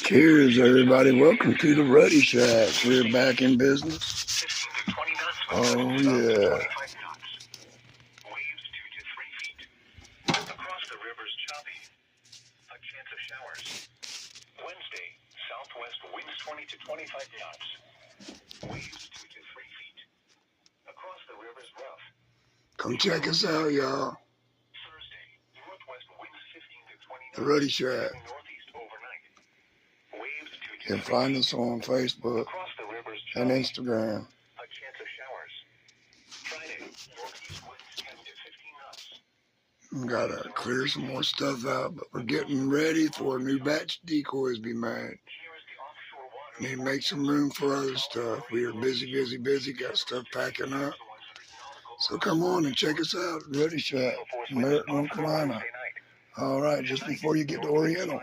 Cheers, everybody. Welcome to the Ruddy Shack. We're back in business. Oh, yeah. Come check us out, y'all. The Ruddy Shack. You can find us on Facebook and Instagram. We gotta clear some more stuff out, but we're getting ready for a new batch of decoys to be made. Need to make some room for other stuff. We are busy, got stuff packing up. So come on and check us out, Ruddy Shack, Merritt, North Carolina. All right, just before you get to Oriental.